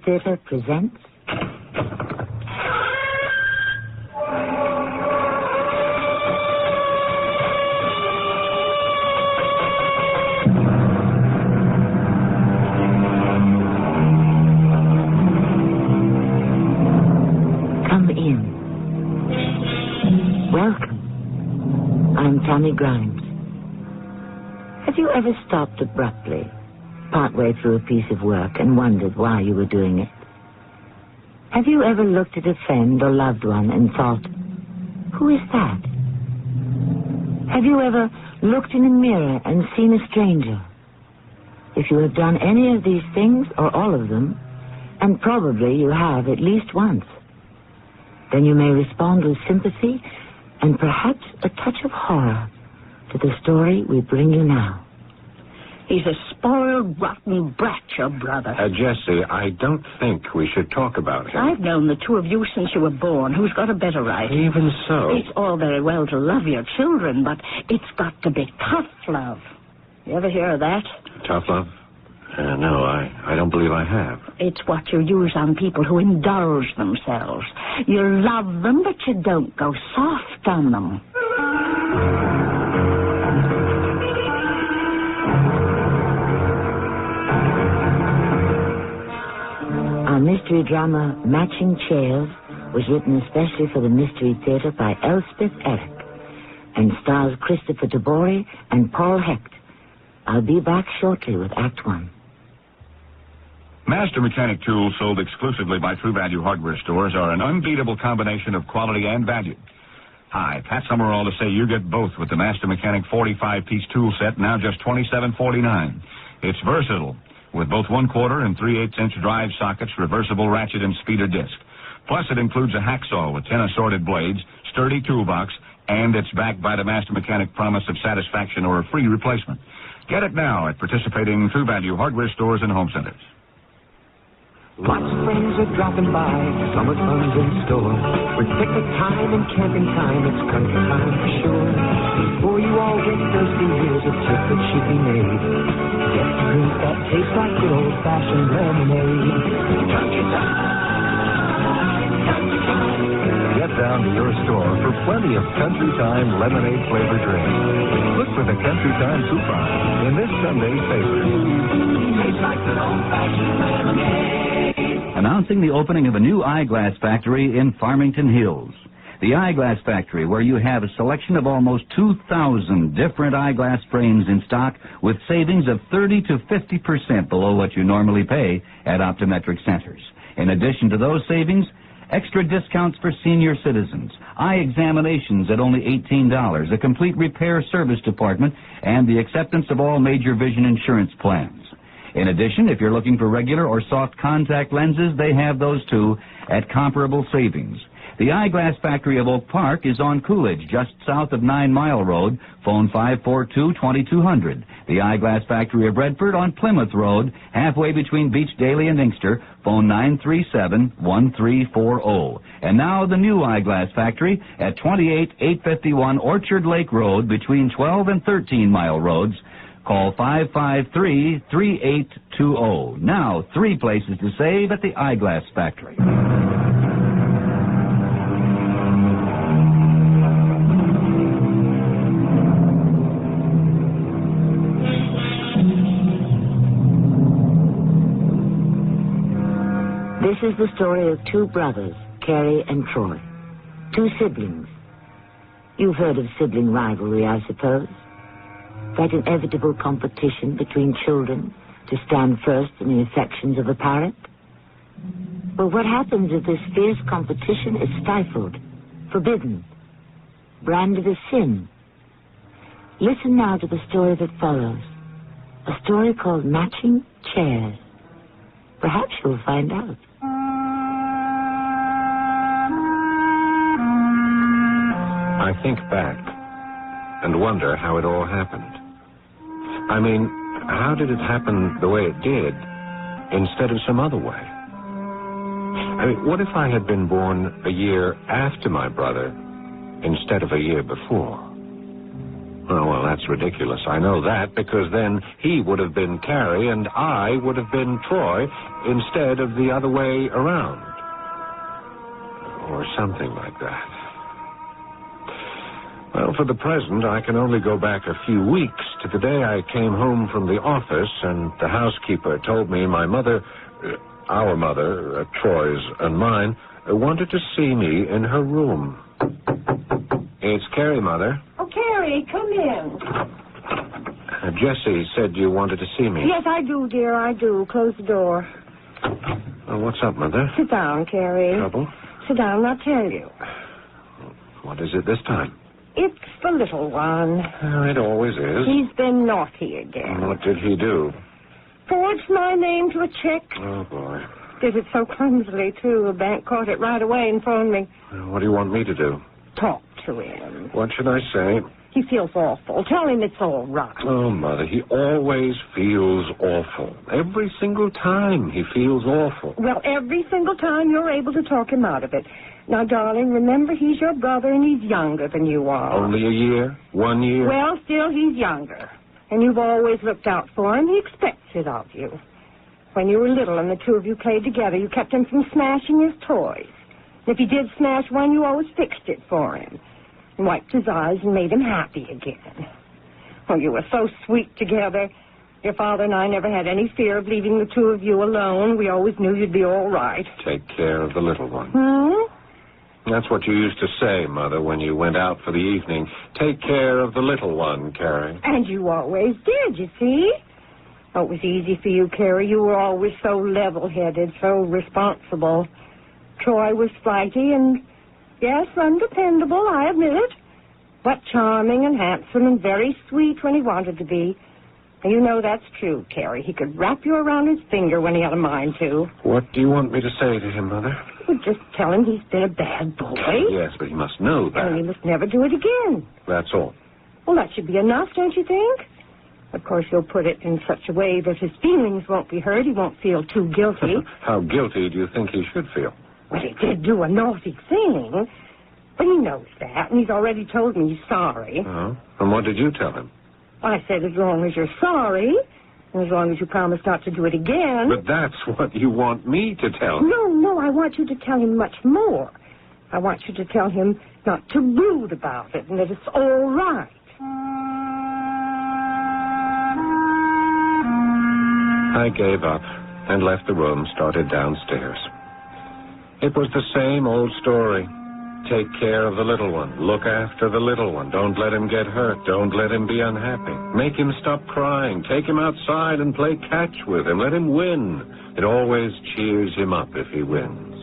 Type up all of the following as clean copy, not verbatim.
Theatre presents... Come in. Welcome. I'm Tammy Grimes. Have you ever stopped abruptly, partway through a piece of work, and wondered why you were doing it? Have you ever looked at a friend or loved one and thought, who is that? Have you ever looked in a mirror and seen a stranger? If you have done any of these things, or all of them, and probably you have at least once, then you may respond with sympathy and perhaps a touch of horror to the story we bring you now. He's a spoiled, rotten brat, your brother. Jessie, I don't think we should talk about him. I've known the two of you since you were born. Who's got a better right? Even so. It's all very well to love your children, but it's got to be tough love. You ever hear of that? Tough love? No, I don't believe I have. It's what you use on people who indulge themselves. You love them, but you don't go soft on them. Our mystery drama, Matching Chairs, was written especially for the Mystery Theatre by Elspeth and stars Christopher Tabori and Paul Hecht. I'll be back shortly with Act One. Master Mechanic tools sold exclusively by True Value hardware stores are an unbeatable combination of quality and value. Hi, Pat Summerall to say you get both with the Master Mechanic 45-piece tool set, now just $27.49. It's versatile, with both 1/4 and 3/8-inch drive sockets, reversible ratchet and speeder disc. Plus, it includes a hacksaw with 10 assorted blades, sturdy toolbox, and it's backed by the Master Mechanic promise of satisfaction or a free replacement. Get it now at participating True Value hardware stores and home centers. Lots of friends are dropping by, summer fun's in store. With picnic time and camping time, it's country time for sure. Before you all get thirsty, here's a tip that should be made. Get a drink that tastes like good old-fashioned lemonade. Country time, country time. Get down to your store for plenty of Country Time lemonade-flavored drinks. Look for the Country Time coupon in this Sunday's paper. Tastes like good old-fashioned lemonade. Announcing the opening of a new eyeglass factory in Farmington Hills. The Eyeglass Factory, where you have a selection of almost 2,000 different eyeglass frames in stock with savings of 30 to 50% below what you normally pay at optometric centers. In addition to those savings, extra discounts for senior citizens, eye examinations at only $18, a complete repair service department, and the acceptance of all major vision insurance plans. In addition, if you're looking for regular or soft contact lenses, they have those too at comparable savings. The Eyeglass Factory of Oak Park is on Coolidge, just south of 9 Mile Road. Phone 542-2200. The Eyeglass Factory of Redford on Plymouth Road, halfway between Beach Daly and Inkster. Phone 937-1340. And now the new Eyeglass Factory at 28851 Orchard Lake Road between 12 and 13 Mile Roads. Call 553-3820. Now, 3 places to save at the Eyeglass Factory. This is the story of two brothers, Carrie and Troy. Two siblings. You've heard of sibling rivalry, I suppose. That inevitable competition between children to stand first in the affections of a parent? Well, what happens if this fierce competition is stifled, forbidden, branded as sin? Listen now to the story that follows. A story called Matching Chairs. Perhaps you'll find out. I think back and wonder how it all happened. I mean, how did it happen the way it did instead of some other way? I mean, what if I had been born a year after my brother instead of a year before? Oh, well, that's ridiculous. I know that, because then he would have been Carrie and I would have been Troy instead of the other way around. Or something like that. Well, for the present, I can only go back a few weeks to the day I came home from the office and the housekeeper told me my mother, our mother, Troy's and mine, wanted to see me in her room. It's Carrie, Mother. Oh, Carrie, come in. Jessie said you wanted to see me. Yes, I do, dear, I do. Close the door. Well, what's up, Mother? Sit down, Carrie. Trouble? Sit down, and I'll tell you. What is it this time? It's the little one. Oh, it always is. He's been naughty again. What did he do? Forged my name to a check. Oh, boy. Did it so clumsily, too. The bank caught it right away and phoned me. What do you want me to do? Talk to him. What should I say? He feels awful. Tell him it's all right. Oh, Mother, he always feels awful. Every single time he feels awful. Well, every single time you're able to talk him out of it. Now, darling, remember he's your brother and he's younger than you are. Only a year? 1 year? Well, still, he's younger. And you've always looked out for him. He expects it of you. When you were little and the two of you played together, you kept him from smashing his toys. And if he did smash one, you always fixed it for him. And wiped his eyes and made him happy again. Oh, you were so sweet together. Your father and I never had any fear of leaving the two of you alone. We always knew you'd be all right. Take care of the little one. Hmm? That's what you used to say, Mother, when you went out for the evening. Take care of the little one, Carrie. And you always did, you see. Oh, it was easy for you, Carrie. You were always so level-headed, so responsible. Troy was flighty and, yes, undependable, I admit it. But charming and handsome and very sweet when he wanted to be. And you know that's true, Carrie. He could wrap you around his finger when he had a mind to. What do you want me to say to him, Mother? Well, just tell him he's been a bad boy. Yes, but he must know that. And he must never do it again. That's all. Well, that should be enough, don't you think? Of course, you'll put it in such a way that his feelings won't be hurt. He won't feel too guilty. How guilty do you think he should feel? Well, he did do a naughty thing. But he knows that, and he's already told me he's sorry. Oh? And what did you tell him? I said as long as you're sorry, and as long as you promise not to do it again. But that's what you want me to tell him. No, I want you to tell him much more. I want you to tell him not to brood about it, and that it's all right. I gave up and left the room, started downstairs. It was the same old story. Take care of the little one. Look after the little one. Don't let him get hurt. Don't let him be unhappy. Make him stop crying. Take him outside and play catch with him. Let him win. It always cheers him up if he wins.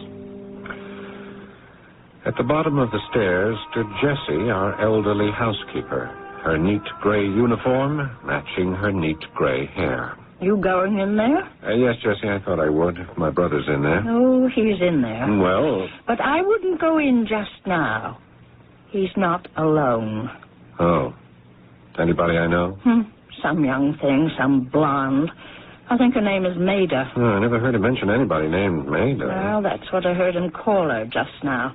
At the bottom of the stairs stood Jessie, our elderly housekeeper, her neat gray uniform matching her neat gray hair. You going in there? Yes, Jessie, I thought I would, if my brother's in there. Oh, he's in there. Well... But I wouldn't go in just now. He's not alone. Oh. Anybody I know? Some young thing, some blonde. I think her name is Maida. Oh, I never heard him mention anybody named Maida. Well, that's what I heard him call her just now.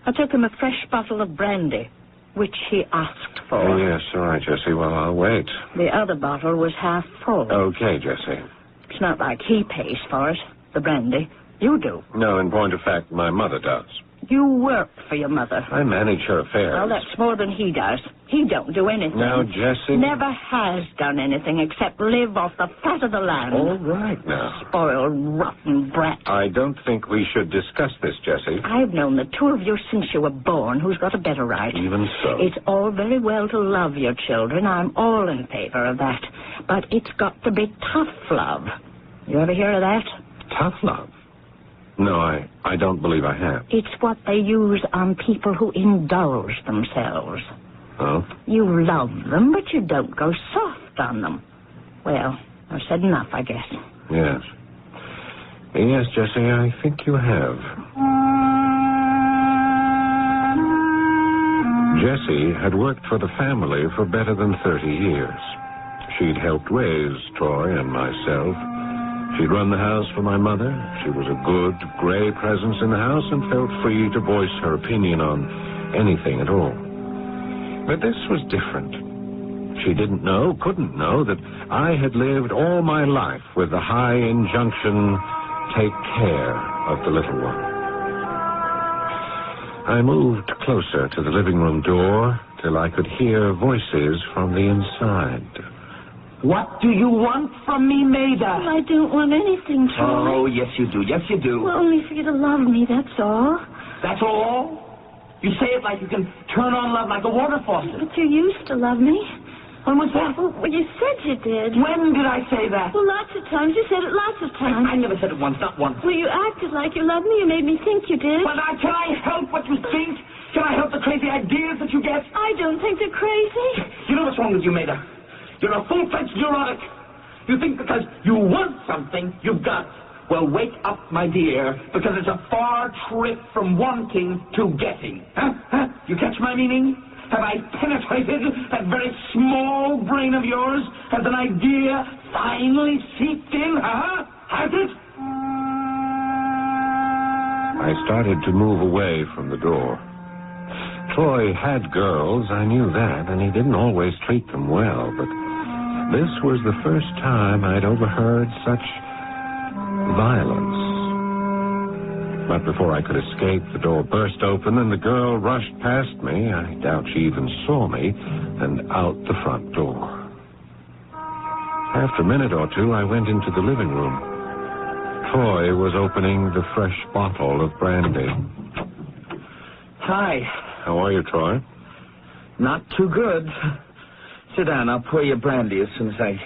I took him a fresh bottle of brandy, which he asked for. Oh, yes, all right, Jessie. Well, I'll wait. The other bottle was half full. Okay, Jessie. It's not like he pays for it, the brandy. You do. No, in point of fact, my mother does. You work for your mother. I manage her affairs. Well, that's more than he does. He don't do anything. Now, Jessie... Never has done anything except live off the fat of the land. All right, now. Spoiled, rotten brat. I don't think we should discuss this, Jessie. I've known the two of you since you were born. Who's got a better right? Even so. It's all very well to love your children. I'm all in favor of that. But it's got to be tough love. You ever hear of that? Tough love? No, I don't believe I have. It's what they use on people who indulge themselves. Oh? You love them, but you don't go soft on them. Well, I've said enough, I guess. Yes. Yes, Jessie, I think you have. Jessie had worked for the family for better than 30 years. She'd helped raise Troy and myself. She'd run the house for my mother. She was a good, gray presence in the house and felt free to voice her opinion on anything at all. But this was different. She didn't know, couldn't know, that I had lived all my life with the high injunction, take care of the little one. I moved closer to the living room door till I could hear voices from the inside. What do you want from me, Maida? Well, I don't want anything, Troy. Oh, yes, you do. Yes, you do. Well, only for you to love me, that's all. That's all? You say it like you can turn on love like a water faucet. But you used to love me. When was that? Well, you said you did. When did I say that? Well, lots of times. You said it lots of times. I never said it once, not once. Well, you acted like you loved me. You made me think you did. Well, now, can I help what you think? Can I help the crazy ideas that you get? I don't think they're crazy. You know what's wrong with you, Maida? You're a full-fledged neurotic. You think because you want something, you've got it. Well, wake up, my dear, because it's a far trip from wanting to getting. Huh? You catch my meaning? Have I penetrated that very small brain of yours? Has an idea finally seeped in, huh? Has it? I started to move away from the door. Troy had girls, I knew that, and he didn't always treat them well, but this was the first time I'd overheard such violence. But before I could escape, the door burst open and the girl rushed past me. I doubt she even saw me, and out the front door. After a minute or two, I went into the living room. Troy was opening the fresh bottle of brandy. Hi. How are you, Troy? Not too good. Sit down. I'll pour you brandy as soon as I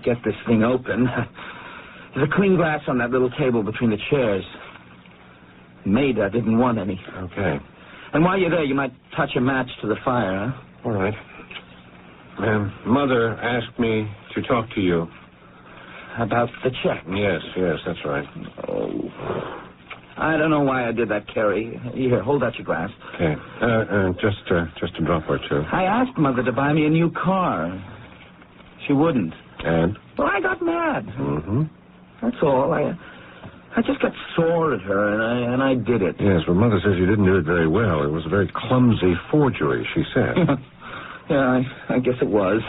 get this thing open. There's a clean glass on that little table between the chairs. Maida didn't want any. Okay. And while you're there, you might touch a match to the fire, huh? All right. Mother asked me to talk to you. About the check? Yes, that's right. Oh. I don't know why I did that, Carrie. Here, hold out your glass. Okay. Just a drop or two. I asked Mother to buy me a new car. She wouldn't. And? Well, I got mad. Mm-hmm. That's all. I just got sore at her, and I did it. Yes, well, Mother says you didn't do it very well. It was a very clumsy forgery, she said. Yeah, I guess it was.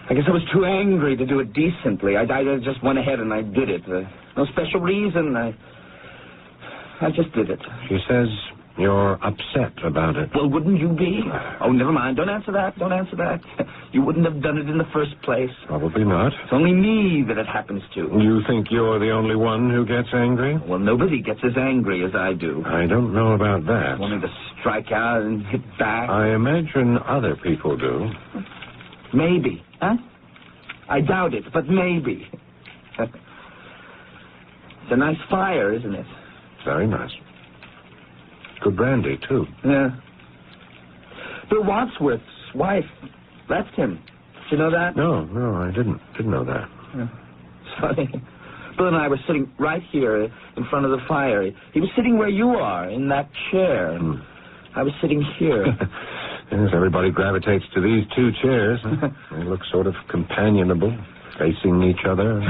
I guess I was too angry to do it decently. I just went ahead and I did it. No special reason. I just did it. She says you're upset about it. Well, wouldn't you be? Oh, never mind. Don't answer that. You wouldn't have done it in the first place. Probably not. It's only me that it happens to. You think you're the only one who gets angry? Well, nobody gets as angry as I do. I don't know about that. Wanting to strike out and hit back. I imagine other people do. Maybe. Huh? I doubt it, but maybe. It's a nice fire, isn't it? Very nice. Good brandy, too. Yeah. Bill Wadsworth's wife left him. Did you know that? No, I didn't know that. Yeah. Funny. Bill and I were sitting right here in front of the fire. He was sitting where you are, in that chair. I was sitting here. Yes, everybody gravitates to these two chairs. Huh? They look sort of companionable, facing each other.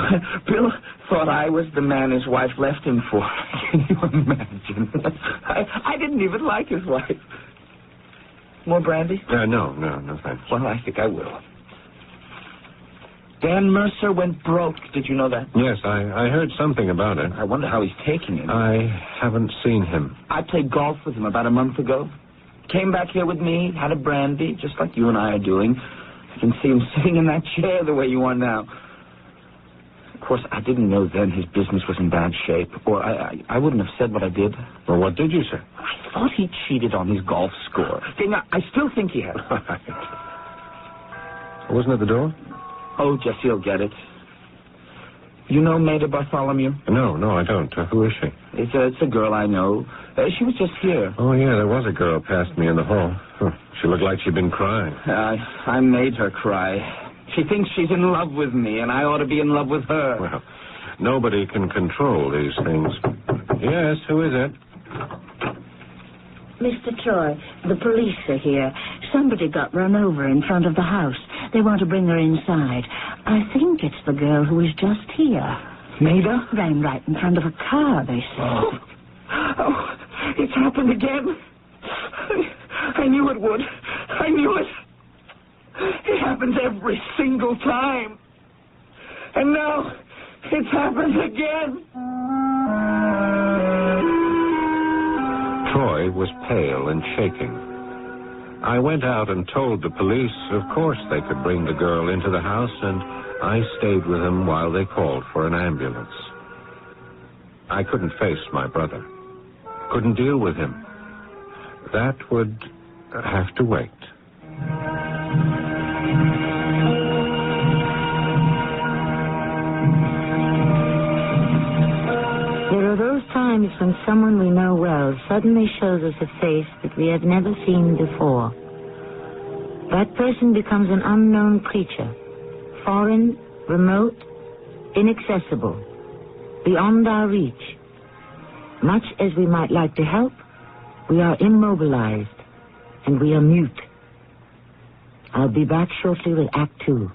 Bill thought I was the man his wife left him for. Can you imagine? I didn't even like his wife. More brandy? No, thanks. Well, I think I will. Dan Mercer went broke. Did you know that? Yes, I heard something about it. I wonder how he's taking it. I haven't seen him. I played golf with him about a month ago. Came back here with me, had a brandy, just like you and I are doing. I can see him sitting in that chair the way you are now. Of course, I didn't know then his business was in bad shape, or I wouldn't have said what I did. Well, what did you say? I thought he cheated on his golf score. I still think he has. Wasn't at the door? Oh, Jesse will get it. You know Maida Bartholomew? No, I don't. Who is she? It's a girl I know. She was just here. Oh, yeah, there was a girl past me in the hall. She looked like she'd been crying. I made her cry. She thinks she's in love with me, and I ought to be in love with her. Well, nobody can control these things. Yes, who is it? Mr. Troy, the police are here. Somebody got run over in front of the house. They want to bring her inside. I think it's the girl who was just here. Maida? Ran right in front of a car, they say. Oh, it's happened again. I knew it would. I knew it. It happens every single time. And now it's happened again. Troy was pale and shaking. I went out and told the police of course they could bring the girl into the house, and I stayed with him while they called for an ambulance. I couldn't face my brother. Couldn't deal with him. That would have to wait. There are those times when someone we know well suddenly shows us a face that we have never seen before. That person becomes an unknown creature, foreign, remote, inaccessible, beyond our reach. Much as we might like to help, we are immobilized, and we are mute. I'll be back shortly with Act 2.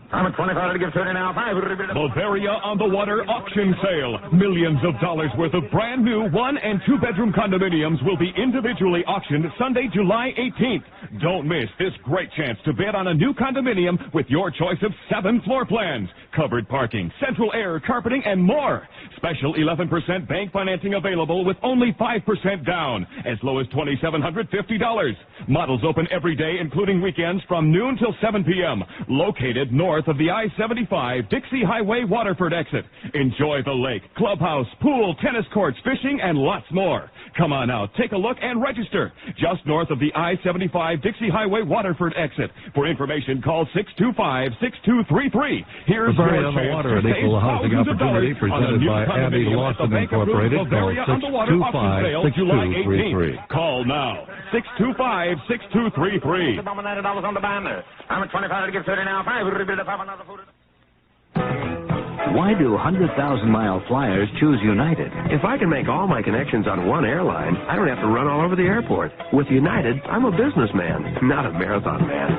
I'm at 25 to give 30 now. Bavaria on the Water auction sale. Millions of dollars worth of brand new 1- and 2-bedroom condominiums will be individually auctioned Sunday, July 18th. Don't miss this great chance to bid on a new condominium with your choice of 7 floor plans, covered parking, central air, carpeting, and more. Special 11% bank financing available with only 5% down, as low as $2,750. Models open every day, including weekends, from noon till 7 p.m. Located north of the I-75 Dixie Highway Waterford exit. Enjoy the lake, clubhouse, pool, tennis courts, fishing, and lots more. Come on out, take a look, and register. Just north of the I-75 Dixie Highway Waterford exit. For information, call 625-6233. Here's Bavaria your on the chance Water, to an save equal housing thousands of dollars opportunity on a presented new by Abby condominium at Lawson the Bank of Incorporated. Bavaria on the Water auction sale, July 18th. Call now. 625-6233. $90 on the banner. I'm at 25 to give 30 now. Why do 100,000-mile flyers choose United? If I can make all my connections on one airline, I don't have to run all over the airport. With United, I'm a businessman, not a marathon man.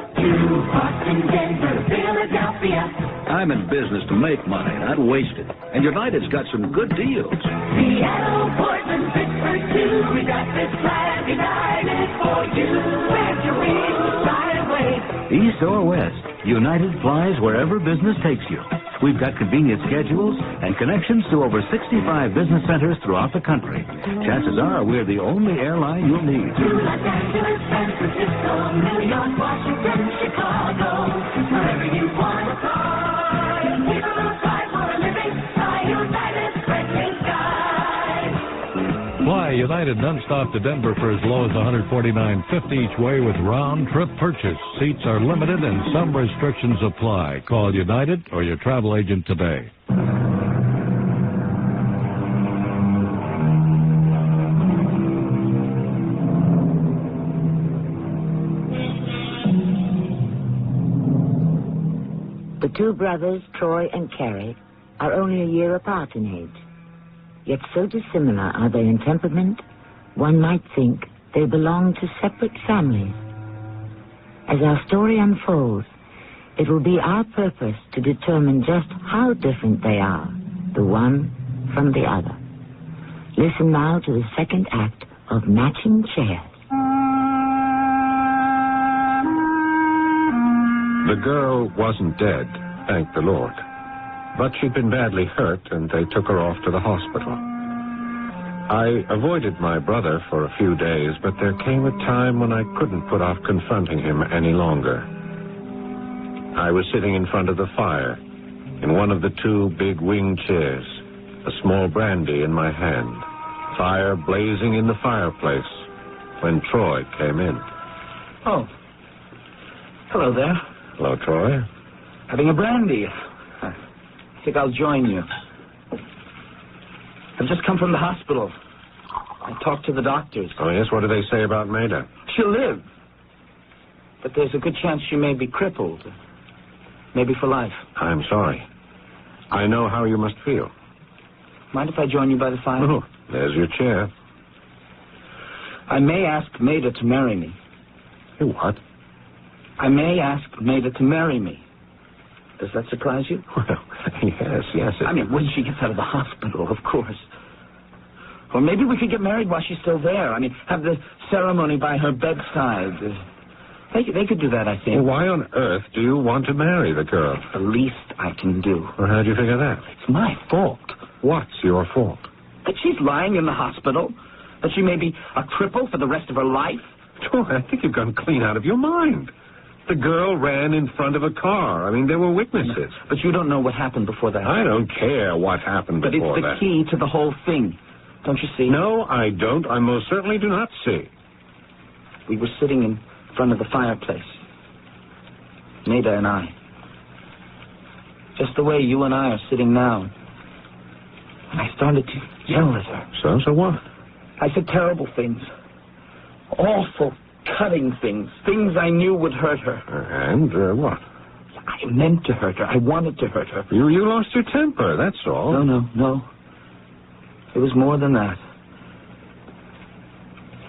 I'm in business to make money, not waste it. And United's got some good deals. Seattle, Portland, Pittsburgh, too. We got this flag United for you. Where'd you read? Right away. East or west, United flies wherever business takes you. We've got convenient schedules and connections to over 65 business centers throughout the country. Chances are we're the only airline you'll need. To Los Angeles, San Francisco, New York, Washington, Chicago. Wherever you want to fly. People who fly for a living. Fly United, friendly skies. Fly United nonstop to Denver for as low as $149.50 each way with round-trip purchase. Seats are limited and some restrictions apply. Call United or your travel agent today. The two brothers, Troy and Carrie, are only a year apart in age. Yet so dissimilar are they in temperament, one might think they belong to separate families. As our story unfolds, it will be our purpose to determine just how different they are, the one from the other. Listen now to the second act of Matching Chairs. The girl wasn't dead, thank the Lord. But she'd been badly hurt, and they took her off to the hospital. I avoided my brother for a few days, but there came a time when I couldn't put off confronting him any longer. I was sitting in front of the fire, in one of the two big wing chairs, a small brandy in my hand, fire blazing in the fireplace, when Troy came in. Oh. Hello there. Hello, Troy. Having a brandy. I think I'll join you. I've just come from the hospital. I talked to the doctors. Oh, yes? What do they say about Maida? She'll live. But there's a good chance she may be crippled. Maybe for life. I'm sorry. I know how you must feel. Mind if I join you by the fire? Oh, there's your chair. I may ask Maida to marry me. You what? I may ask Maida to marry me. Does that surprise you? Well, yes. I mean, when she gets out of the hospital, of course. Or maybe we could get married while she's still there. I mean, have the ceremony by her bedside. They could do that, I think. Well, why on earth do you want to marry the girl? It's the least I can do. Well, how'd you figure that? It's my fault. What's your fault? That she's lying in the hospital. That she may be a cripple for the rest of her life. Oh, I think you've gone clean out of your mind. The girl ran in front of a car. I mean, there were witnesses. But you don't know what happened before that. I don't care what happened before that. But it's the key to the whole thing. Don't you see? No, I don't. I most certainly do not see. We were sitting in front of the fireplace. Maida and I. Just the way you and I are sitting now. And I started to yell at her. So what? I said terrible things. Awful, cutting things. Things I knew would hurt her. And what? I meant to hurt her. I wanted to hurt her. You lost your temper, that's all. No. It was more than that.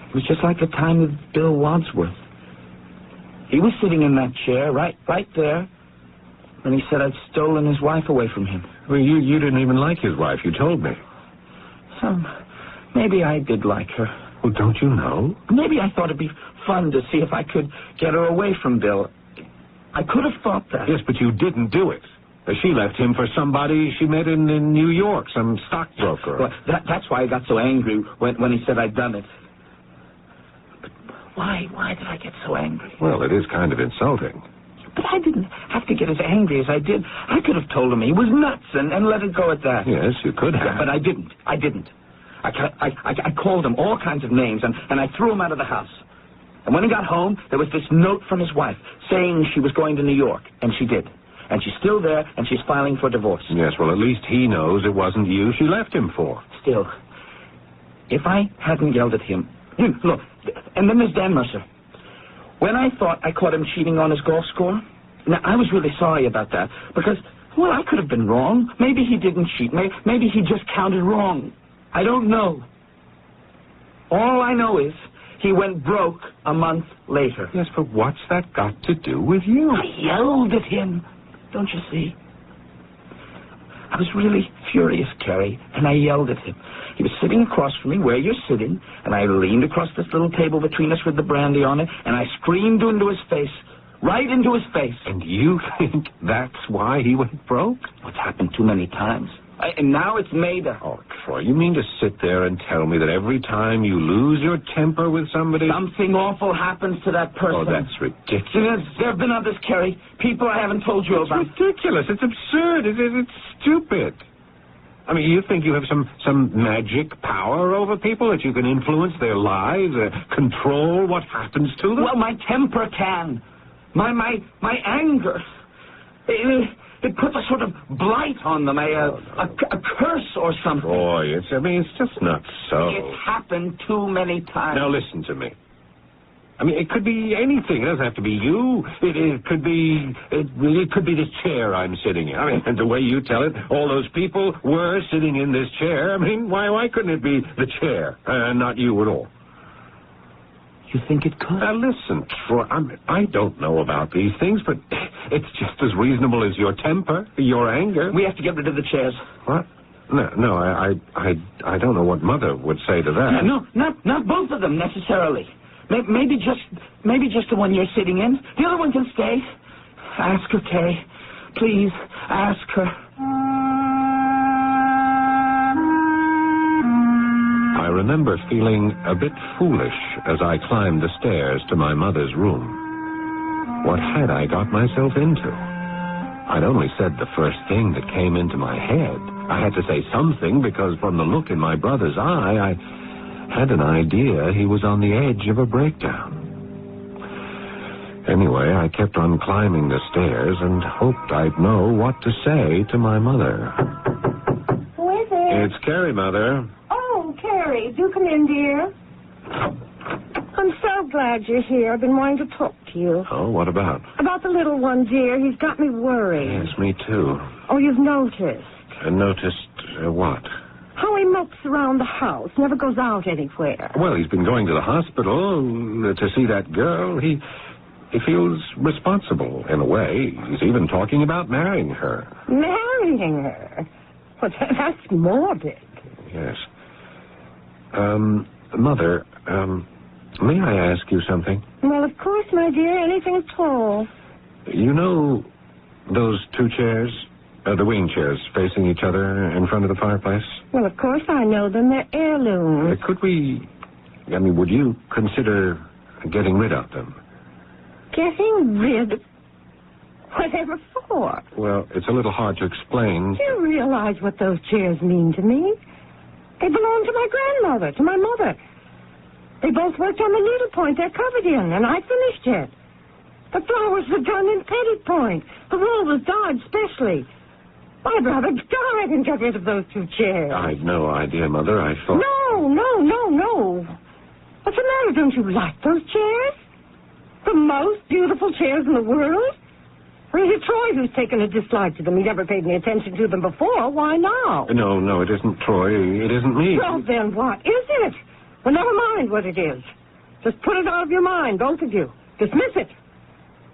It was just like the time with Bill Wadsworth. He was sitting in that chair, right there, when he said I'd stolen his wife away from him. Well, you didn't even like his wife, you told me. Maybe I did like her. Well, don't you know? Maybe I thought it'd be fun to see if I could get her away from Bill. I could have thought that. Yes, but you didn't do it. She left him for somebody she met in New York, some stockbroker. Well, that's why I got so angry when he said I'd done it. But why did I get so angry? Well, it is kind of insulting. But I didn't have to get as angry as I did. I could have told him he was nuts and let it go at that. Yes, you could have. But I didn't. I called him all kinds of names, and I threw him out of the house. And when he got home, there was this note from his wife saying she was going to New York, and she did. And she's still there, and she's filing for divorce. Yes, well, at least he knows it wasn't you she left him for. Still, if I hadn't yelled at him... Look, and then there's Dan Mercer. When I thought I caught him cheating on his golf score, now, I was really sorry about that, because, well, I could have been wrong. Maybe he didn't cheat. Maybe he just counted wrong. I don't know. All I know is he went broke a month later. Yes, but what's that got to do with you? I yelled at him. Don't you see? I was really furious, Carrie, and I yelled at him. He was sitting across from me where you're sitting, and I leaned across this little table between us with the brandy on it, and I screamed into his face, right into his face. And you think that's why he went broke? It's happened too many times. And now it's Maida. Oh, Troy, you mean to sit there and tell me that every time you lose your temper with somebody... Something awful happens to that person. Oh, that's ridiculous. There have been others, Carrie. People I haven't told you about. It's ridiculous. It's absurd. It's stupid. I mean, you think you have some magic power over people, that you can influence their lives, control what happens to them? Well, my temper can. My anger. It puts a sort of blight on them, a curse or something. Boy, it's just not so. It's happened too many times. Now, listen to me. I mean, it could be anything. It doesn't have to be you. It could be this chair I'm sitting in. I mean, and the way you tell it, all those people were sitting in this chair. I mean, why couldn't it be the chair and not you at all? You think it could? Now, listen, Troy, I don't know about these things, but it's just as reasonable as your temper, your anger. We have to get rid of the chairs. What? No, I don't know what Mother would say to that. No, not both of them necessarily. Maybe just the one you're sitting in. The other one can stay. Ask her, Carrie. Please, ask her. I remember feeling a bit foolish as I climbed the stairs to my mother's room. What had I got myself into? I'd only said the first thing that came into my head. I had to say something because from the look in my brother's eye, I had an idea he was on the edge of a breakdown. Anyway, I kept on climbing the stairs and hoped I'd know what to say to my mother. Who is it? It's Carrie, Mother. Oh, Carrie, do come in, dear. I'm so glad you're here. I've been wanting to talk to you. Oh, what about? About the little one, dear. He's got me worried. Yes, me too. Oh, you've noticed. Noticed what? How he mopes around the house, never goes out anywhere. Well, he's been going to the hospital to see that girl. He feels responsible in a way. He's even talking about marrying her. Marrying her? Well, that's morbid. Yes. Mother, May I ask you something? Well, of course, my dear, anything at all. You know those two chairs, the wing chairs, facing each other in front of the fireplace? Well, of course I know them. They're heirlooms. Would you consider getting rid of them? Getting rid? Whatever for? Well, it's a little hard to explain. Do you realize what those chairs mean to me? They belong to my grandmother, to my mother. They both worked on the needlepoint they're covered in, and I finished it. The flowers were done in petit point. The wool was dyed specially. My brother died and got rid of those two chairs. I'd no idea, Mother. I thought... No. What's the matter? Don't you like those chairs? The most beautiful chairs in the world? Or is it Troy who's taken a dislike to them? He never paid any attention to them before. Why now? No, it isn't Troy. It isn't me. Well, then what is it? Well, never mind what it is. Just put it out of your mind, both of you. Dismiss it.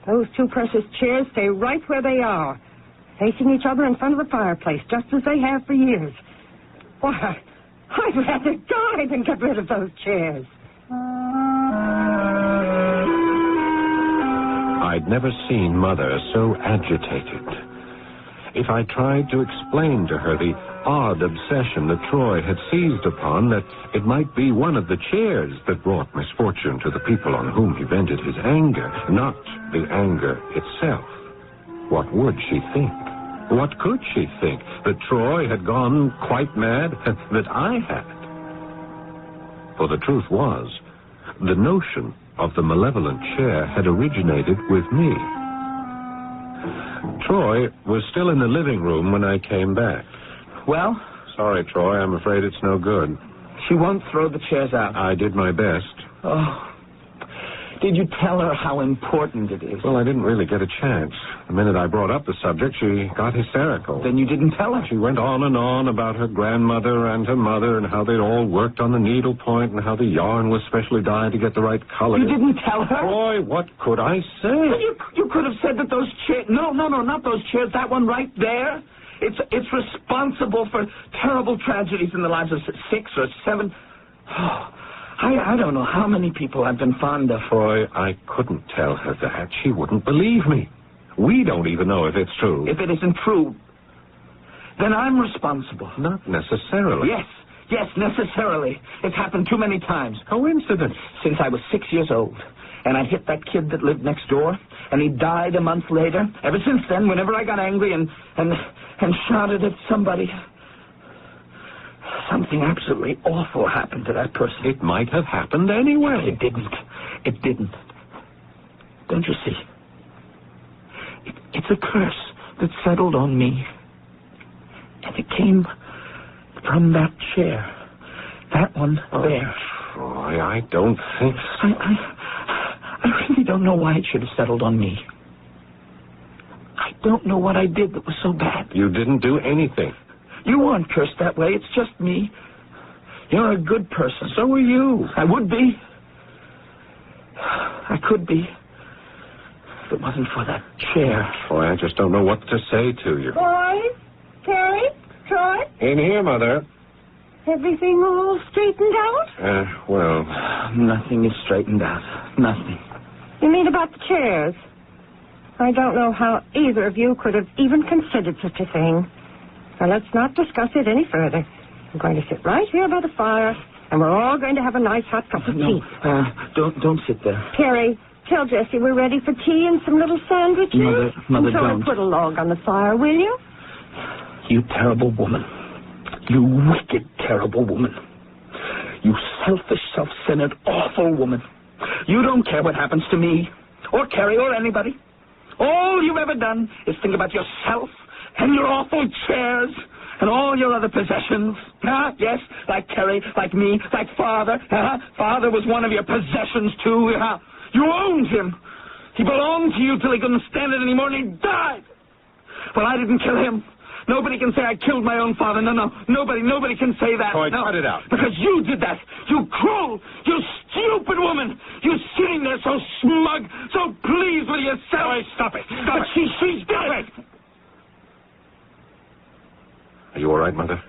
Those two precious chairs stay right where they are, facing each other in front of the fireplace, just as they have for years. Why, I'd rather die than get rid of those chairs. I'd never seen Mother so agitated. If I tried to explain to her the odd obsession that Troy had seized upon, that it might be one of the chairs that brought misfortune to the people on whom he vented his anger, not the anger itself, what would she think? What could she think? That Troy had gone quite mad? That I had? For the truth was, the notion of the malevolent chair had originated with me. Troy was still in the living room when I came back. Well? Sorry, Troy, I'm afraid it's no good. She won't throw the chairs out. I did my best. Oh. Did you tell her how important it is? Well, I didn't really get a chance. The minute I brought up the subject, she got hysterical. Then you didn't tell her? She went on and on about her grandmother and her mother and how they'd all worked on the needlepoint and how the yarn was specially dyed to get the right color. You didn't tell her? Boy, what could I say? Well, you could have said that those chairs... No, not those chairs. That one right there. It's responsible for terrible tragedies in the lives of 6 or 7... Oh, I don't know how many people I've been fond of. Troy, I couldn't tell her that. She wouldn't believe me. We don't even know if it's true. If it isn't true, then I'm responsible. Not necessarily. Yes, necessarily. It's happened too many times. Coincidence. Since I was 6 years old. And I hit that kid that lived next door, and he died a month later. Ever since then, whenever I got angry and shouted at somebody... something absolutely awful happened to that person. It might have happened anyway. It didn't. Don't you see? It's a curse that settled on me. And it came from that chair. That one there. Troy, I don't think so. I really don't know why it should have settled on me. I don't know what I did that was so bad. You didn't do anything. You aren't cursed that way. It's just me. You're a good person. So are you. I would be. I could be. If it wasn't for that chair. Troy, I just don't know what to say to you. Boys? Terry? Troy? In here, Mother. Everything all straightened out? Well... Nothing is straightened out. Nothing. You mean about the chairs? I don't know how either of you could have even considered such a thing. Now, let's not discuss it any further. I'm going to sit right here by the fire, and we're all going to have a nice hot cup of tea. Don't sit there. Terry, tell Jessie we're ready for tea and some little sandwiches. Mother, so don't. Put a log on the fire, will you? You terrible woman. You wicked, terrible woman. You selfish, self-centered, awful woman. You don't care what happens to me, or Carrie, or anybody. All you've ever done is think about yourself and your awful chairs and all your other possessions. Yes, like Carrie, like me, like Father. Father was one of your possessions, too. You owned him. He belonged to you till he couldn't stand it anymore, and he died. Well, I didn't kill him. Nobody can say I killed my own father. No. Nobody can say that. Troy, no. cut it out. Because you did that. You cruel, you stupid woman. You sitting there so smug, so pleased with yourself. Troy, stop it. But she's dead. Are you all right, Mother?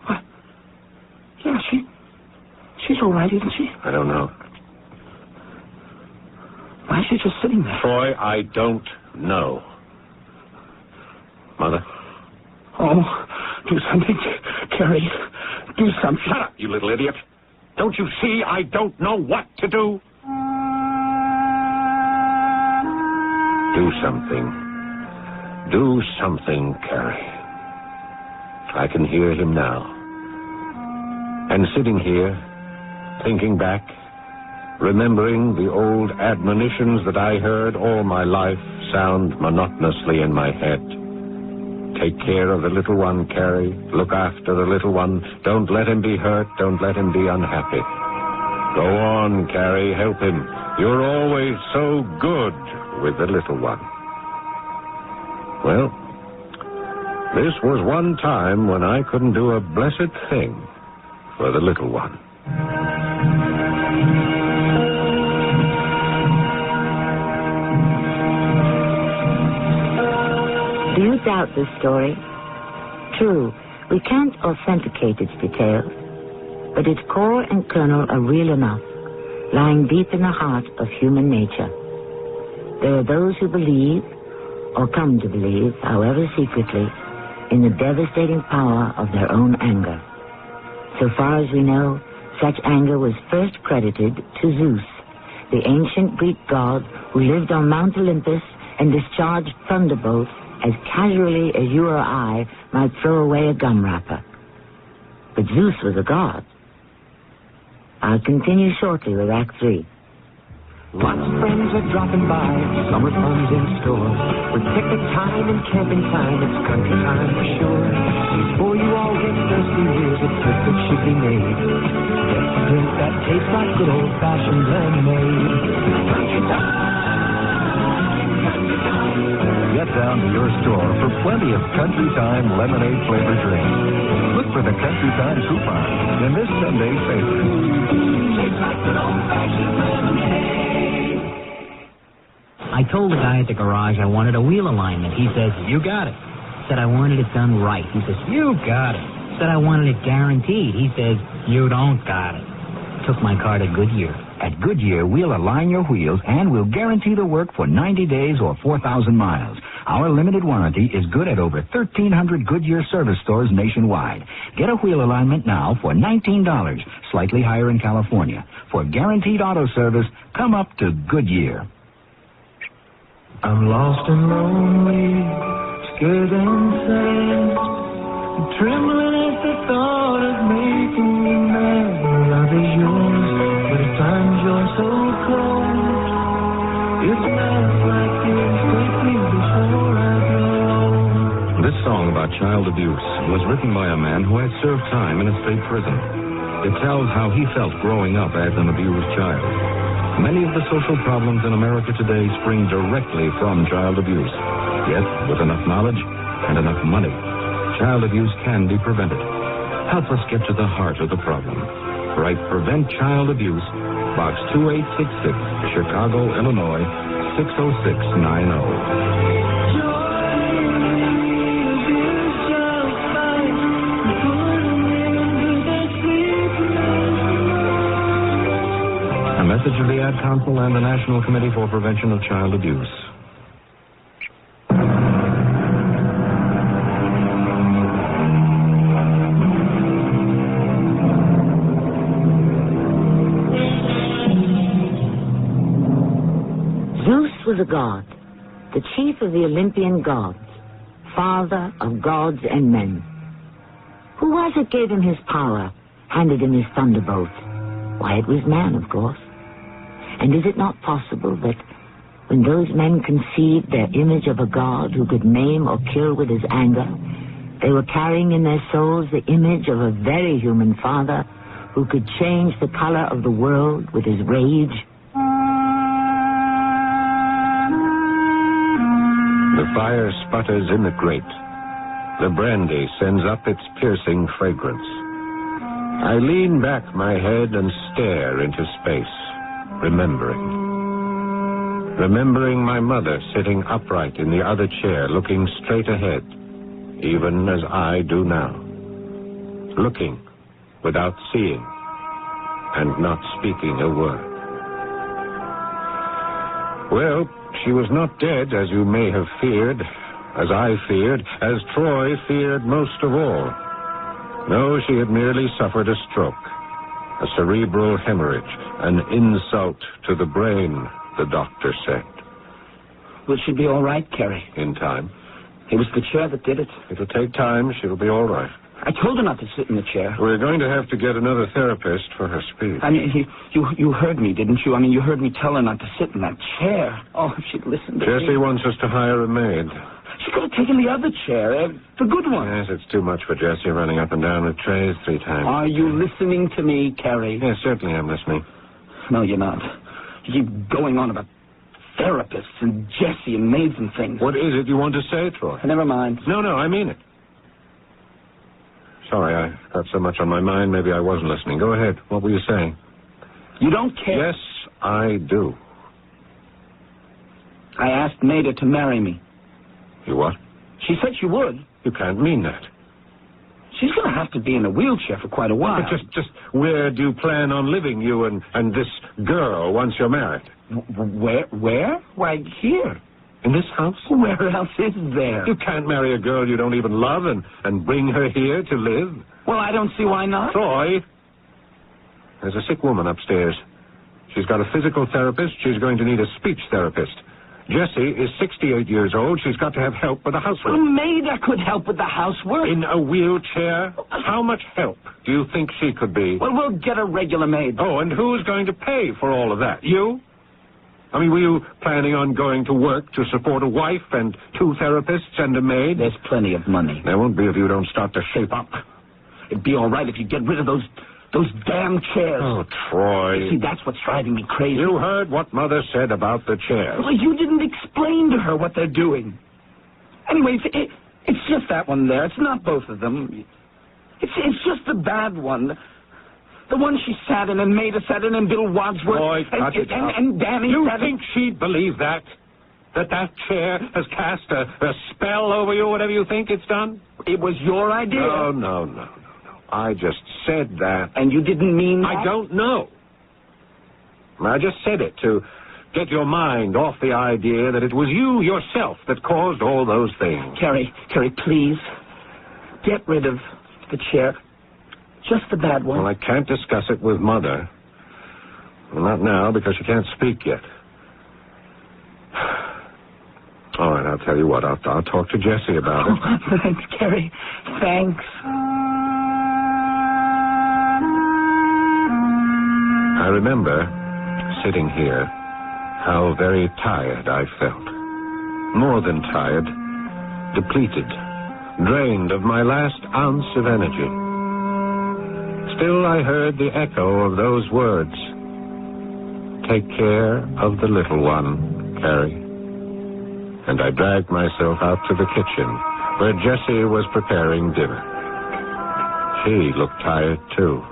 What? Yeah, she's all right, isn't she? I don't know. Why is she just sitting there? Troy, I don't know. Mother? Oh, do something, Carrie. Do something. Shut up, you little idiot. Don't you see I don't know what to do? Do something. Do something, Carrie. I can hear him now. And sitting here, thinking back, remembering the old admonitions that I heard all my life sound monotonously in my head. Take care of the little one, Carrie. Look after the little one. Don't let him be hurt. Don't let him be unhappy. Go on, Carrie. Help him. You're always so good with the little one. Well, this was one time when I couldn't do a blessed thing for the little one. Do you doubt this story? True, we can't authenticate its details, but its core and kernel are real enough, lying deep in the heart of human nature. There are those who believe, or come to believe, however secretly, in the devastating power of their own anger. So far as we know, such anger was first credited to Zeus, the ancient Greek god who lived on Mount Olympus and discharged thunderbolts as casually as you or I might throw away a gum wrapper. But Zeus was a god. I'll continue shortly with Act 3. Lots of friends are dropping by, summer fun's in store. With picnic time and camping time, it's country time for sure. Before you all get thirsty, here's a tip that should be made. Get a drink that tastes like good old-fashioned lemonade. Country time, country time. Get down to your store for plenty of Country Time lemonade-flavored drinks. Look for the Country Time coupon in this Sunday's paper. Tastes like good old-fashioned lemonade. I told the guy at the garage I wanted a wheel alignment. He says, you got it. Said I wanted it done right. He says, you got it. Said I wanted it guaranteed. He says, you don't got it. Took my car to Goodyear. At Goodyear, we'll align your wheels and we'll guarantee the work for 90 days or 4,000 miles. Our limited warranty is good at over 1,300 Goodyear service stores nationwide. Get a wheel alignment now for $19, slightly higher in California. For guaranteed auto service, come up to Goodyear. I'm lost and lonely, scared and sad, trembling at the thought of making me mad. Love is yours, but at times you're so cold. If nights like this take me before I go. This song about child abuse was written by a man who had served time in a state prison. It tells how he felt growing up as an abused child. Many of the social problems in America today spring directly from child abuse. Yet, with enough knowledge and enough money, child abuse can be prevented. Help us get to the heart of the problem. Write Prevent Child Abuse, Box 2866, Chicago, Illinois, 60690. A message of the Ad Council and the National Committee for Prevention of Child Abuse. Zeus was a god, the chief of the Olympian gods, father of gods and men. Who was it gave him his power, handed him his thunderbolts? Why, it was man, of course. And is it not possible that when those men conceived their image of a god who could maim or kill with his anger, they were carrying in their souls the image of a very human father who could change the color of the world with his rage? The fire sputters in the grate. The brandy sends up its piercing fragrance. I lean back my head and stare into space, remembering my mother sitting upright in the other chair, looking straight ahead, even as I do now. Looking without seeing and not speaking a word. Well, she was not dead, as you may have feared, as I feared, as Troy feared most of all. No, she had merely suffered a stroke, a cerebral hemorrhage, an insult to the brain, the doctor said. Will she be all right, Carrie? In time. It was the chair that did it. It'll take time. She'll be all right. I told her not to sit in the chair. We're going to have to get another therapist for her speech. I mean, you heard me, didn't you? I mean, you heard me tell her not to sit in that chair. Oh, if she'd listened to me. Jessie wants us to hire a maid. She could have taken the other chair, the good one. Yes, it's too much for Jessie running up and down with trays 3 times. Are you listening to me, Carrie? Yes, certainly I'm listening. No, you're not. You keep going on about therapists and Jessie and maids and things. What is it you want to say, Troy? Never mind. No, I mean it. Sorry, I got so much on my mind, maybe I wasn't listening. Go ahead. What were you saying? You don't care? Yes, I do. I asked Maida to marry me. You what? She said she would. You can't mean that. She's going to have to be in a wheelchair for quite a while. But just where do you plan on living, you and this girl, once you're married? Where? Why, here. In this house? Where else is there? You can't marry a girl you don't even love and bring her here to live. Well, I don't see why not. Troy, there's a sick woman upstairs. She's got a physical therapist. She's going to need a speech therapist. Jessie is 68 years old. She's got to have help with the housework. A maid could help with the housework. In a wheelchair? How much help do you think she could be? Well, we'll get a regular maid. Oh, and who's going to pay for all of that? You? I mean, were you planning on going to work to support a wife and 2 therapists and a maid? There's plenty of money. There won't be if you don't start to shape up. It'd be all right if you get rid of those damn chairs. Oh, Troy. You see, that's what's driving me crazy. You heard what Mother said about the chairs. Well, you didn't explain to her what they're doing. Anyway, it's just that one there. It's not both of them. It's just the bad one. The one she sat in and Maida sat in and Bill Wadsworth Boy, and Danny You sat in. think she'd believe that? That chair has cast a spell over you, whatever you think it's done? It was your idea. No. I just said that. And you didn't mean that? I don't know. I just said it to get your mind off the idea that it was you yourself that caused all those things. Carrie, please. Get rid of the chair. Just the bad one. Well, I can't discuss it with Mother. Well, not now, because she can't speak yet. All right, I'll tell you what. I'll talk to Jessie about it. Oh, thanks, Carrie. Thanks. I remember, sitting here, how very tired I felt. More than tired. Depleted. Drained of my last ounce of energy. Still, I heard the echo of those words. Take care of the little one, Carrie. And I dragged myself out to the kitchen, where Jessie was preparing dinner. She looked tired, too.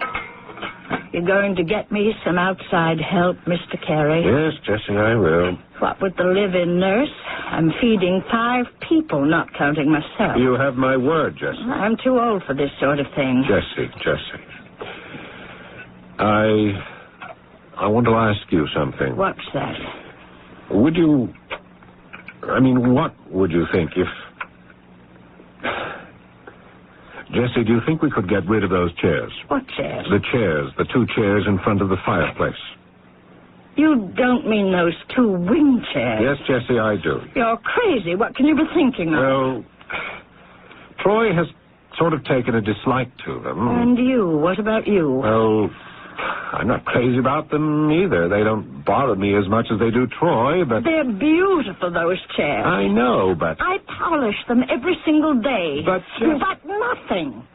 You're going to get me some outside help, Mr. Carey? Yes, Jessie, I will. What with the live-in nurse? I'm feeding 5 people, not counting myself. You have my word, Jessie. I'm too old for this sort of thing. Jessie. I want to ask you something. What's that? What would you think if... Jessie, do you think we could get rid of those chairs? What chairs? The chairs, the 2 chairs in front of the fireplace. You don't mean those 2 wing chairs? Yes, Jessie, I do. You're crazy. What can you be thinking of? Well, Troy has sort of taken a dislike to them. And you? What about you? Well, I'm not crazy about them either. They don't bother me as much as they do Troy, but... They're beautiful, those chairs. I know, but... I polish them every single day. But nothing.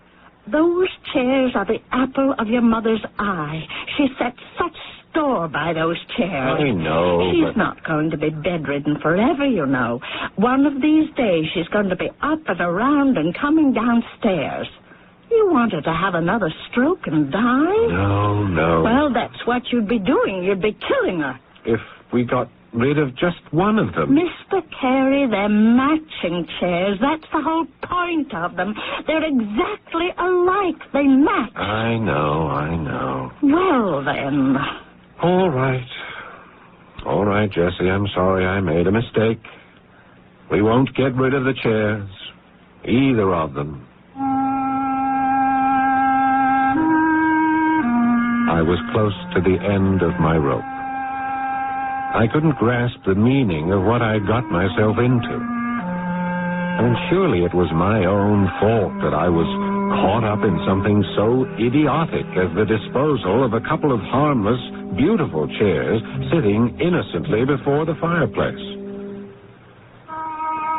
Those chairs are the apple of your mother's eye. She sets such store by those chairs. I know, She's not going to be bedridden forever, you know. One of these days she's going to be up and around and coming downstairs. You want her to have another stroke and die? No. Well, that's what you'd be doing. You'd be killing her. If we got rid of just one of them. Mr. Carey, they're matching chairs. That's the whole point of them. They're exactly alike. They match. I know. Well, then. All right. All right, Jesse, I'm sorry I made a mistake. We won't get rid of the chairs. Either of them. I was close to the end of my rope. I couldn't grasp the meaning of what I'd got myself into. And surely it was my own fault that I was caught up in something so idiotic as the disposal of a couple of harmless, beautiful chairs sitting innocently before the fireplace.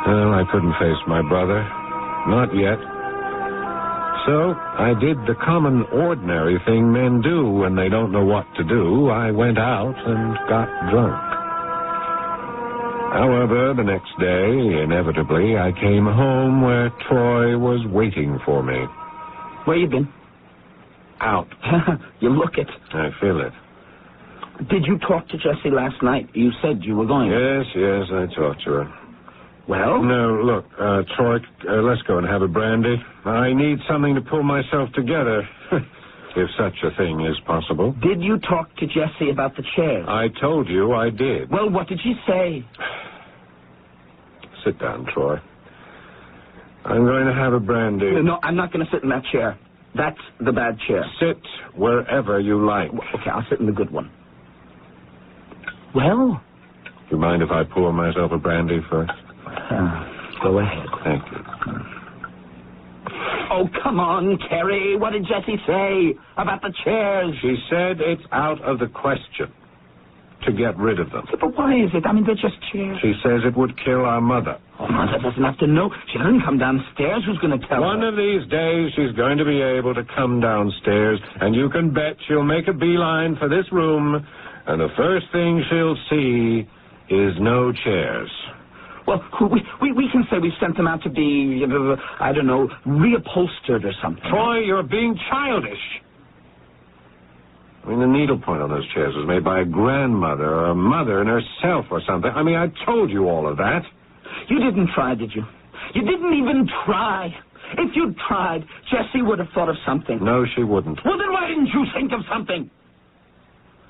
Well, I couldn't face my brother. Not yet. So I did the common, ordinary thing men do when they don't know what to do. I went out and got drunk. However, the next day, inevitably, I came home where Troy was waiting for me. Where you been? Out. You look it. I feel it. Did you talk to Jessie last night? You said you were going. Yes, I talked to her. Well? No, look, Troy, let's go and have a brandy. I need something to pull myself together, if such a thing is possible. Did you talk to Jessie about the chairs? I told you I did. Well, what did she say? Sit down, Troy. I'm going to have a brandy. No, I'm not going to sit in that chair. That's the bad chair. Sit wherever you like. Okay, I'll sit in the good one. Well? Do you mind if I pour myself a brandy first? Go ahead. Thank you. Oh, come on, Terry. What did Jessie say about the chairs? She said it's out of the question to get rid of them. Yeah, but why is it? I mean, they're just chairs. She says it would kill our mother. Oh, Mother doesn't have to know. She doesn't come downstairs. Who's going to tell her? One of these days, she's going to be able to come downstairs, and you can bet she'll make a beeline for this room, and the first thing she'll see is no chairs. Well, we can say we sent them out to be, I don't know, reupholstered or something. Troy, you're being childish. I mean, the needlepoint on those chairs was made by a grandmother or a mother in herself or something. I mean, I told you all of that. You didn't try, did you? You didn't even try. If you'd tried, Jessie would have thought of something. No, she wouldn't. Well, then why didn't you think of something?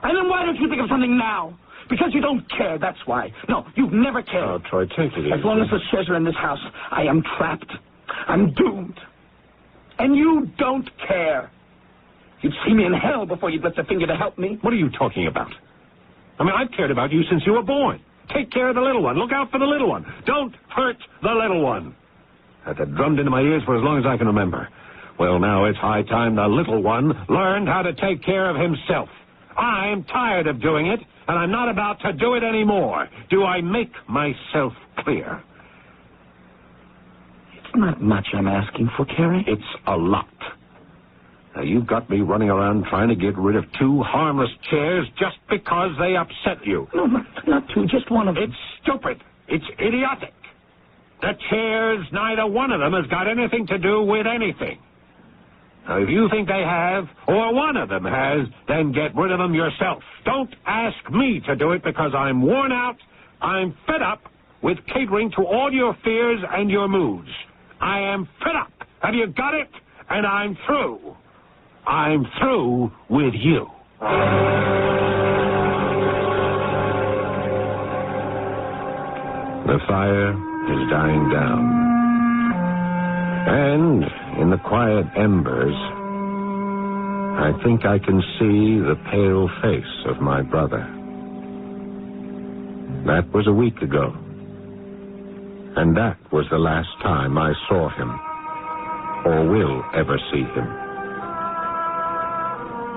And then why don't you think of something now? Because you don't care, that's why. No, you've never cared. Oh, Troy, take it easy. As long as the chairs are in this house, I am trapped. I'm doomed. And you don't care. You'd see me in hell before you'd lift a finger to help me. What are you talking about? I mean, I've cared about you since you were born. Take care of the little one. Look out for the little one. Don't hurt the little one. That's drummed into my ears for as long as I can remember. Well, now it's high time the little one learned how to take care of himself. I'm tired of doing it, and I'm not about to do it anymore. Do I make myself clear? It's not much I'm asking for, Carrie. It's a lot. Now, you've got me running around trying to get rid of two harmless chairs just because they upset you. No, not two, just one of them. It's stupid. It's idiotic. The chairs, neither one of them has got anything to do with anything. Now, if you think they have, or one of them has, then get rid of them yourself. Don't ask me to do it because I'm worn out. I'm fed up with catering to all your fears and your moods. I am fed up. Have you got it? And I'm through. I'm through with you. The fire is dying down. And in the quiet embers, I think I can see the pale face of my brother. That was a week ago. And that was the last time I saw him, or will ever see him.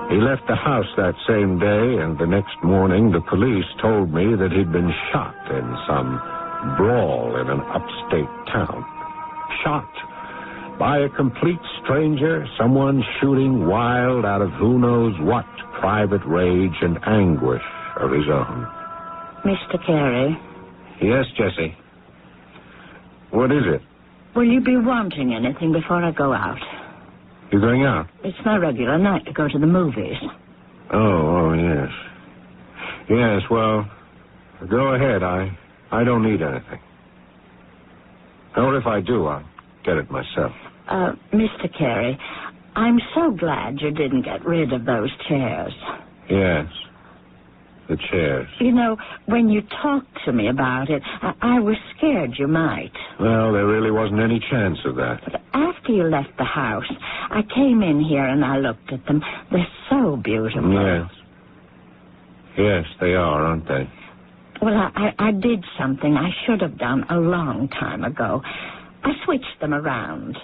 He left the house that same day, and the next morning the police told me that he'd been shot in some brawl in an upstate town. Shot by a complete stranger, someone shooting wild out of who knows what private rage and anguish of his own. Mr. Carey? Yes, Jessie. What is it? Will you be wanting anything before I go out? You going out? It's my regular night to go to the movies. Oh, yes. Yes, well, go ahead. I don't need anything. Or if I do, I'll get it myself. Mr. Carey, I'm so glad you didn't get rid of those chairs. Yes. the chairs. You know, when you talked to me about it, I was scared you might. Well, there really wasn't any chance of that. But after you left the house, I came in here and I looked at them. They're so beautiful. Yes. Yes, they are, aren't they? Well, I did something I should have done a long time ago. I switched them around.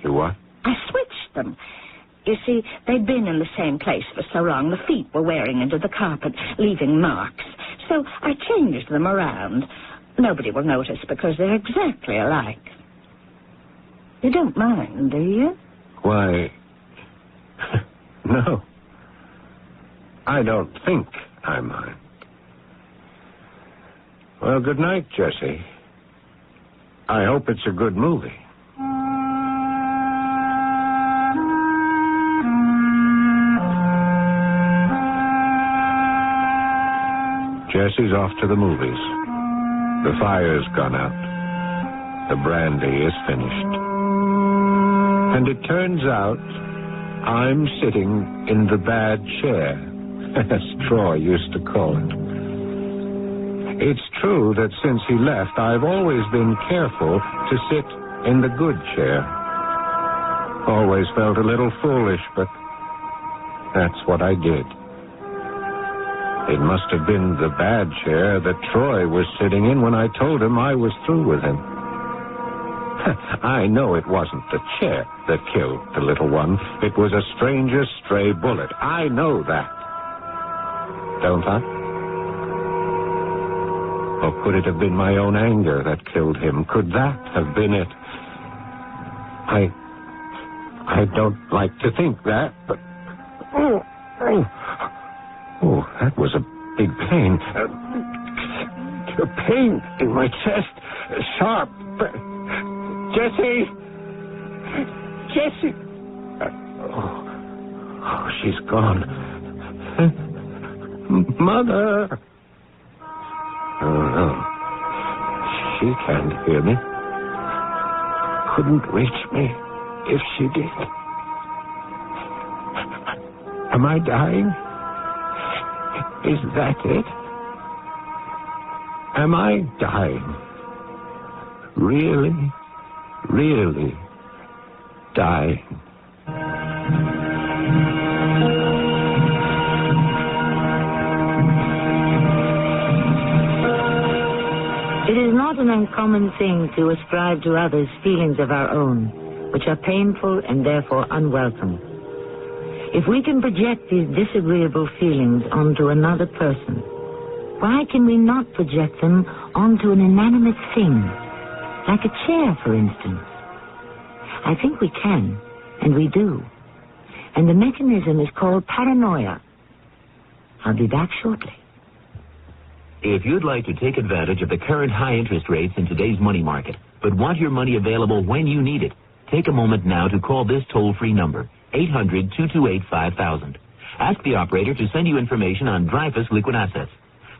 You what? I switched them. You see, they'd been in the same place for so long, the feet were wearing into the carpet, leaving marks. So I changed them around. Nobody will notice because they're exactly alike. You don't mind, do you? Why, no. I don't think I mind. Well, good night, Jessie. I hope it's a good movie. Jessie's off to the movies. The fire's gone out. The brandy is finished. And it turns out I'm sitting in the bad chair, as Troy used to call it. It's true that since he left, I've always been careful to sit in the good chair. Always felt a little foolish, but that's what I did. It must have been the bad chair that Troy was sitting in when I told him I was through with him. I know it wasn't the chair that killed the little one. It was a stranger's stray bullet. I know that. Don't I? Or could it have been my own anger that killed him? Could that have been it? I don't like to think that, but... Oh, that was a big pain. A pain in my chest. Sharp. Jessie! Jessie! Oh, she's gone. Mother! Oh, no. She can't hear me. Couldn't reach me if she did. Am I dying? Is that it? Am I dying? Really, really dying? It is not an uncommon thing to ascribe to others feelings of our own, which are painful and therefore unwelcome. If we can project these disagreeable feelings onto another person, why can we not project them onto an inanimate thing, like a chair, for instance? I think we can, and we do. And the mechanism is called paranoia. I'll be back shortly. If you'd like to take advantage of the current high interest rates in today's money market, but want your money available when you need it, take a moment now to call this toll-free number, 800-228-5000. Ask the operator to send you information on Dreyfus Liquid Assets.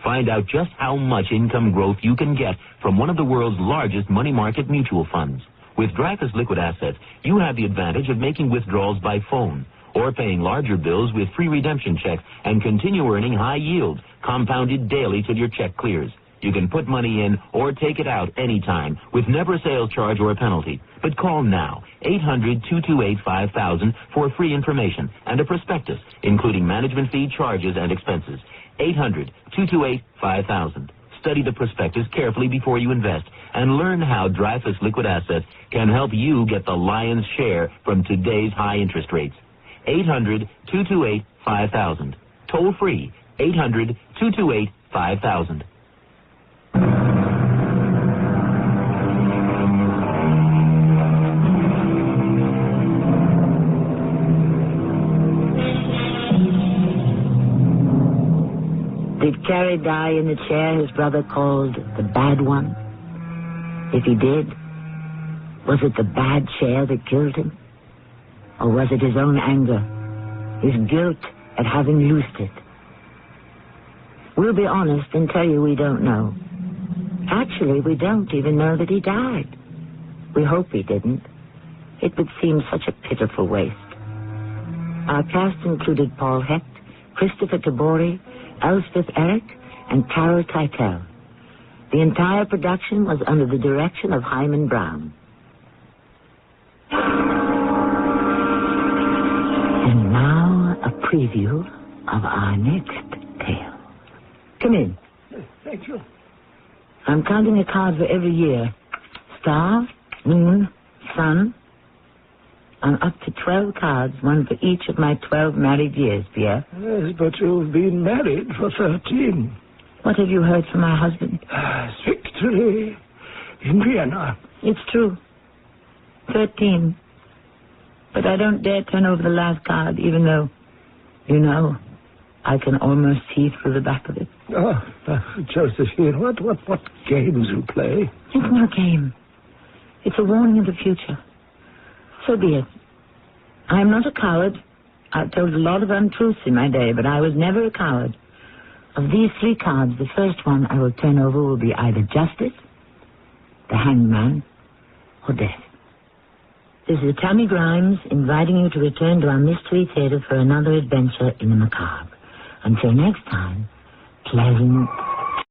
Find out just how much income growth you can get from one of the world's largest money market mutual funds. With Dreyfus Liquid Assets, you have the advantage of making withdrawals by phone or paying larger bills with free redemption checks and continue earning high yields, compounded daily till your check clears. You can put money in or take it out anytime with never a sales charge or a penalty. But call now, 800-228-5000 for free information and a prospectus, including management fee, charges, and expenses. 800-228-5000. Study the prospectus carefully before you invest and learn how Dreyfus Liquid Assets can help you get the lion's share from today's high interest rates. 800-228-5000. Toll free, 800-228-5000. Did Carrie die in the chair his brother called the bad one? If he did, was it the bad chair that killed him? Or was it his own anger, his guilt at having loosed it? We'll be honest and tell you we don't know. Actually, we don't even know that he died. We hope he didn't. It would seem such a pitiful waste. Our cast included Paul Hecht, Christopher Tabori, Elspeth Eric, and Carol Keitel. The entire production was under the direction of Hyman Brown. And now a preview of our next tale. Come in. Thank you. I'm counting a card for every year. Star, moon, sun. I'm up to 12 cards, one for each of my 12 married years, Pierre. Yes, but you've been married for 13. What have you heard from my husband? Victory in Vienna. It's true. 13. But I don't dare turn over the last card, even though, you know, I can almost see through the back of it. Oh, Josephine, what games you play? It's no game. It's a warning of the future. So be it. I am not a coward. I've told a lot of untruths in my day, but I was never a coward. Of these 3 cards, the first one I will turn over will be either justice, the hanged man, or death. This is Tammy Grimes inviting you to return to our Mystery Theater for another adventure in the macabre. Until next time, pleasant